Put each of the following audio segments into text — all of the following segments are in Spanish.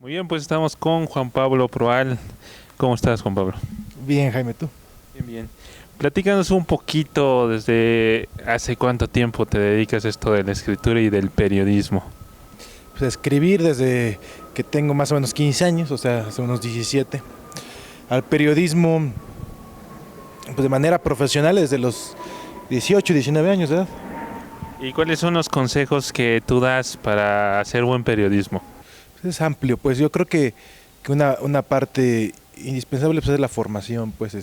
Muy bien, pues estamos con Juan Pablo Proal. ¿Cómo estás, Juan Pablo? Bien, Jaime, tú. Bien, bien. Platícanos un poquito desde hace cuánto tiempo te dedicas a esto de la escritura y del periodismo. Pues escribir desde que tengo más o menos 15 años, o sea, hace unos 17. Al periodismo, pues de manera profesional desde los 18, 19 años de edad. ¿Y cuáles son los consejos que tú das para hacer buen periodismo? Pues es amplio, pues yo creo que una parte indispensable pues es la formación, pues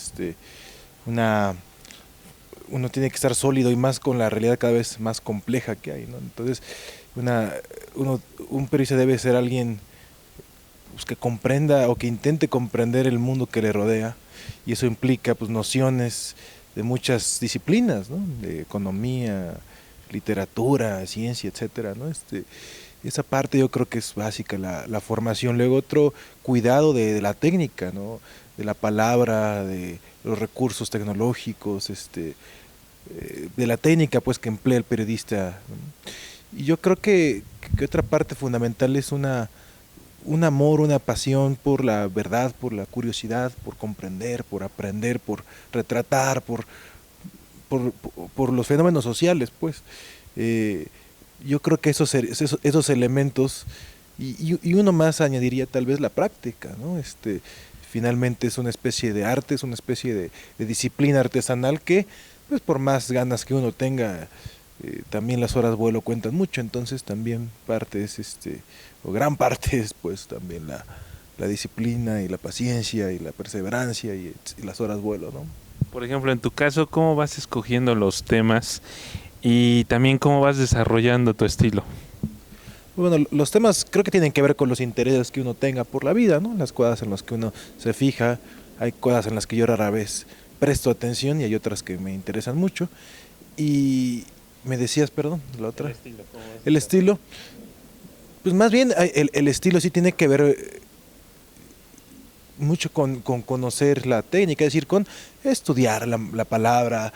una, uno tiene que estar sólido y más con la realidad cada vez más compleja que hay, ¿no? Entonces, una, un periodista debe ser alguien pues, que comprenda o que intente comprender el mundo que le rodea, y eso implica pues nociones de muchas disciplinas, ¿no? De economía, literatura, ciencia, etcétera, ¿no? Esa parte yo creo que es básica, la formación. Luego otro cuidado de la técnica, ¿no? De la palabra, de los recursos tecnológicos, de la técnica pues que emplea el periodista, ¿no? Y yo creo que otra parte fundamental es un amor, una pasión por la verdad, por la curiosidad, por comprender, por aprender, por retratar, por los fenómenos sociales, pues. Eh, yo creo que esos elementos, y uno más añadiría tal vez la práctica, ¿no? Finalmente es una especie de arte, es una especie de disciplina artesanal que, pues por más ganas que uno tenga, también las horas vuelo cuentan mucho, entonces también parte es o gran parte es pues también la disciplina y la paciencia y la perseverancia y las horas vuelo, ¿no? Por ejemplo, en tu caso, ¿cómo vas escogiendo los temas y también cómo vas desarrollando tu estilo? Bueno, los temas creo que tienen que ver con los intereses que uno tenga por la vida, ¿no? Las cosas en las que uno se fija, hay cosas en las que yo rara vez presto atención y hay otras que me interesan mucho. Y me decías, perdón, la El otra, estilo, ¿cómo vas el desarrollando? estilo, pues más bien el estilo sí tiene que ver mucho con conocer la técnica, es decir, con estudiar la palabra,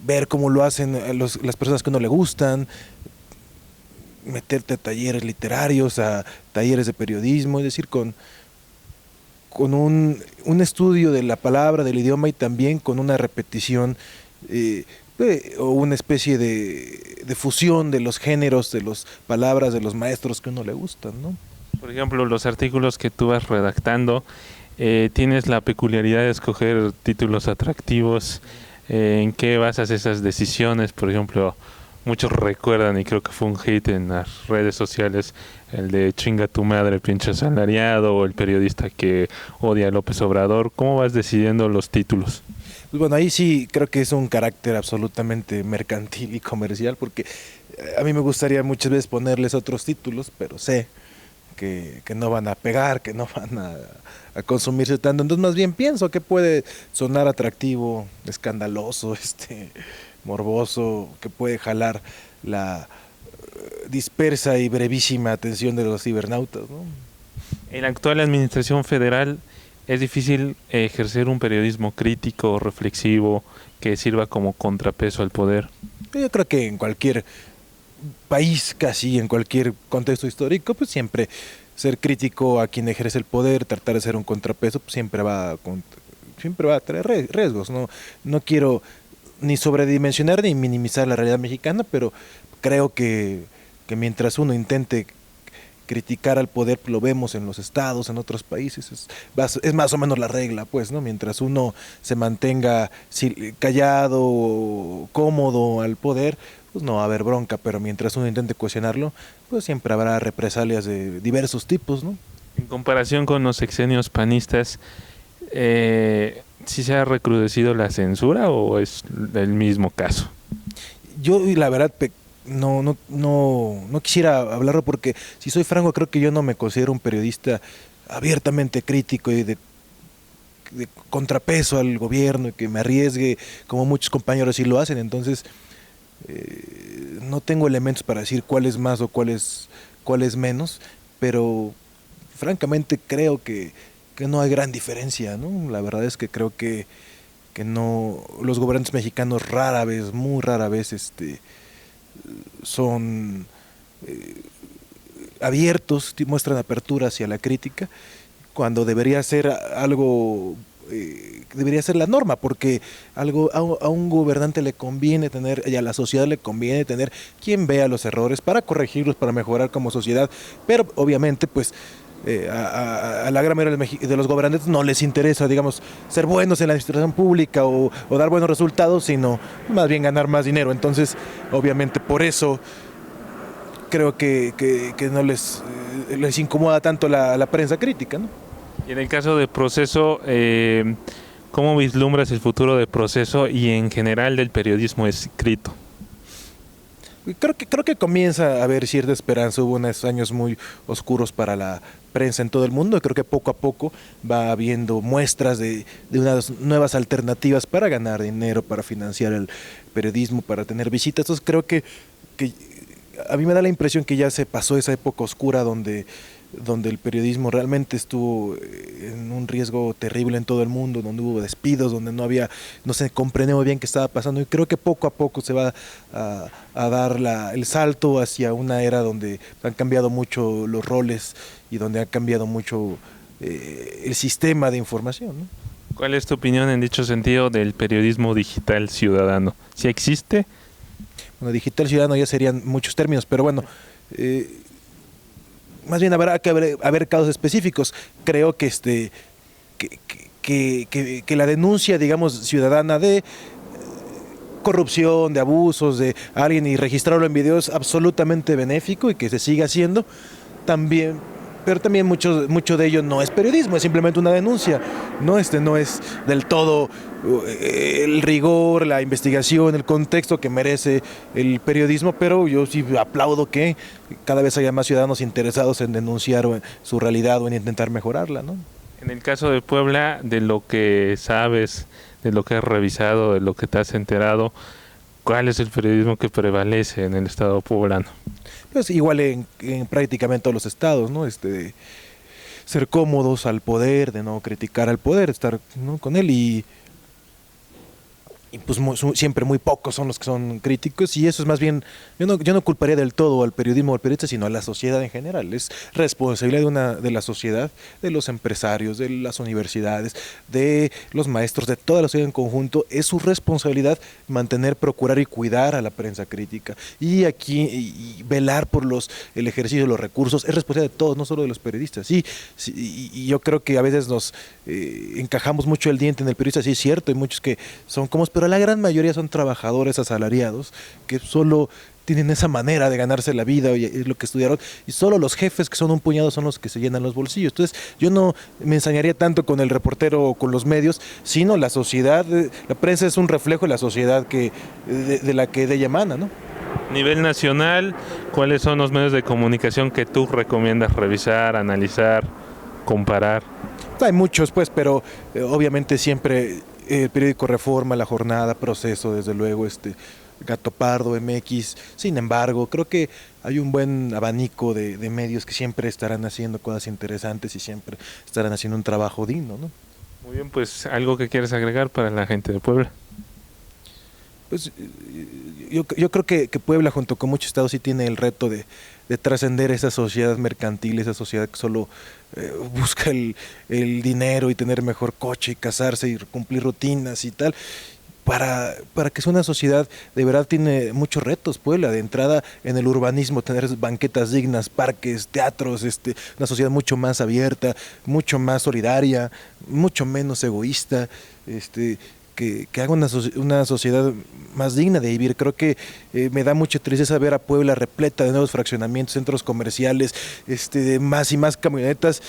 ver cómo lo hacen las personas que a uno le gustan, meterte a talleres literarios, a talleres de periodismo, es decir, con un estudio de la palabra, del idioma y también con una repetición o una especie de fusión de los géneros, de las palabras, de los maestros que a uno le gustan, ¿no? Por ejemplo, los artículos que tú vas redactando, tienes la peculiaridad de escoger títulos atractivos. ¿En qué basas esas decisiones? Por ejemplo, muchos recuerdan, y creo que fue un hit en las redes sociales, el de Chinga tu madre, pinche asalariado, o el periodista que odia a López Obrador. ¿Cómo vas decidiendo los títulos? Pues bueno, ahí sí creo que es un carácter absolutamente mercantil y comercial, porque a mí me gustaría muchas veces ponerles otros títulos, pero sé que no van a pegar, que no van a consumirse tanto. Entonces más bien pienso que puede sonar atractivo, escandaloso, morboso, que puede jalar la dispersa y brevísima atención de los cibernautas, ¿no? En la actual administración federal es difícil ejercer un periodismo crítico, reflexivo, que sirva como contrapeso al poder. Yo creo que en cualquier país, casi en cualquier contexto histórico, pues siempre ser crítico a quien ejerce el poder, tratar de ser un contrapeso, pues siempre va a traer riesgos. No quiero ni sobredimensionar ni minimizar la realidad mexicana, pero creo que mientras uno intente criticar al poder, lo vemos en los estados, en otros países, es más o menos la regla, pues, ¿no? Mientras uno se mantenga callado, cómodo al poder, pues no va a haber bronca, pero mientras uno intente cuestionarlo, pues siempre habrá represalias de diversos tipos, ¿no? En comparación con los sexenios panistas, ¿sí se ha recrudecido la censura o es el mismo caso? Yo, y la verdad, no quisiera hablarlo porque, si soy franco, creo que yo no me considero un periodista abiertamente crítico y de contrapeso al gobierno y que me arriesgue como muchos compañeros sí lo hacen. Entonces, no tengo elementos para decir cuál es más o cuál es menos, pero francamente creo que no hay gran diferencia, ¿no? La verdad es que creo que no, los gobernantes mexicanos rara vez, muy rara vez, son abiertos, muestran apertura hacia la crítica, cuando debería ser algo, debería ser la norma, porque algo a un gobernante le conviene tener, y a la sociedad le conviene tener quien vea los errores para corregirlos, para mejorar como sociedad, pero obviamente pues a la gran mayoría de los gobernantes no les interesa, digamos, ser buenos en la administración pública o dar buenos resultados, sino más bien ganar más dinero. Entonces, obviamente por eso creo que no les incomoda tanto la prensa crítica, ¿no? Y en el caso de Proceso, ¿cómo vislumbras el futuro de Proceso y en general del periodismo escrito? Creo que comienza a haber cierta esperanza. Hubo unos años muy oscuros para la prensa en todo el mundo. Creo que poco a poco va habiendo muestras de unas nuevas alternativas para ganar dinero, para financiar el periodismo, para tener visitas. Entonces creo que a mí me da la impresión que ya se pasó esa época oscura donde el periodismo realmente estuvo en un riesgo terrible en todo el mundo, donde hubo despidos, donde no se comprendía muy bien qué estaba pasando, y creo que poco a poco se va a dar el salto hacia una era donde han cambiado mucho los roles y donde ha cambiado mucho el sistema de información, ¿no? ¿Cuál es tu opinión en dicho sentido del periodismo digital ciudadano? ¿Si existe? Bueno, digital ciudadano ya serían muchos términos, pero bueno, más bien habrá que haber casos específicos. Creo que que la denuncia, digamos, ciudadana de corrupción, de abusos de alguien y registrarlo en video es absolutamente benéfico y que se siga haciendo también. Pero también mucho de ello no es periodismo, es simplemente una denuncia. No es del todo el rigor, la investigación, el contexto que merece el periodismo, pero yo sí aplaudo que cada vez haya más ciudadanos interesados en denunciar su realidad o en intentar mejorarla, ¿no? En el caso de Puebla, de lo que sabes, de lo que has revisado, de lo que te has enterado, ¿cuál es el periodismo que prevalece en el estado poblano? Pues igual en prácticamente todos los estados, ¿no? Ser cómodos al poder, de no criticar al poder, estar, ¿no?, con él y pues siempre muy pocos son los que son críticos, y eso es más bien, yo no culparía del todo al periodismo o al periodista, sino a la sociedad en general. Es responsabilidad de la sociedad, de los empresarios, de las universidades, de los maestros, de toda la sociedad en conjunto. Es su responsabilidad mantener, procurar y cuidar a la prensa crítica, y aquí y velar por el ejercicio de los recursos. Es responsabilidad de todos, no solo de los periodistas. Sí, y yo creo que a veces nos encajamos mucho el diente en el periodista. Sí, es cierto, hay muchos que son como, pero la gran mayoría son trabajadores asalariados que solo tienen esa manera de ganarse la vida y es lo que estudiaron, y solo los jefes, que son un puñado, son los que se llenan los bolsillos. Entonces yo no me ensañaría tanto con el reportero o con los medios, sino la sociedad. La prensa es un reflejo de la sociedad de la que de ella emana, ¿no? A nivel nacional, ¿cuáles son los medios de comunicación que tú recomiendas revisar, analizar, comparar? Hay muchos, pues, pero obviamente siempre el periódico Reforma, La Jornada, Proceso, desde luego, Gato Pardo, MX. Sin embargo, creo que hay un buen abanico de medios que siempre estarán haciendo cosas interesantes y siempre estarán haciendo un trabajo digno, ¿no? Muy bien, pues algo que quieres agregar para la gente de Puebla. Pues yo creo que Puebla, junto con muchos estados, sí tiene el reto de trascender esa sociedad mercantil, esa sociedad que solo busca el dinero y tener mejor coche y casarse y cumplir rutinas y tal, para que sea una sociedad. De verdad tiene muchos retos Puebla, de entrada en el urbanismo, tener banquetas dignas, parques, teatros, una sociedad mucho más abierta, mucho más solidaria, mucho menos egoísta, que haga una sociedad más digna de vivir. Creo que me da mucha tristeza ver a Puebla repleta de nuevos fraccionamientos, centros comerciales, de más y más camionetas,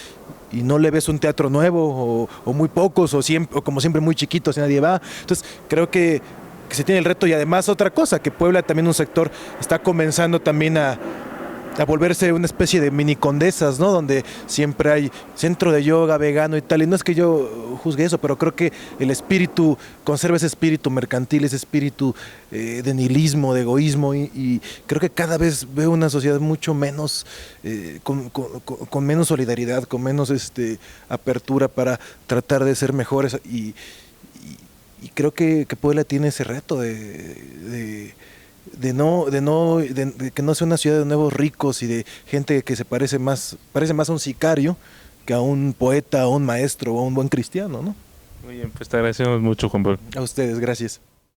y no le ves un teatro nuevo, o muy pocos, o como siempre muy chiquitos y nadie va. Entonces creo que se tiene el reto, y además otra cosa, que Puebla también, un sector, está comenzando también a volverse una especie de mini condesas, ¿no? Donde siempre hay centro de yoga, vegano y tal. Y no es que yo juzgue eso, pero creo que el espíritu, conserva ese espíritu mercantil, ese espíritu de nihilismo, de egoísmo. Y creo que cada vez veo una sociedad mucho menos, con menos solidaridad, con menos apertura para tratar de ser mejores. Y creo que Puebla tiene ese reto de de que no sea una ciudad de nuevos ricos y de gente que parece más a un sicario que a un poeta, a un maestro o a un buen cristiano, ¿no? Muy bien, pues te agradecemos mucho, Juan Pablo. A ustedes, gracias.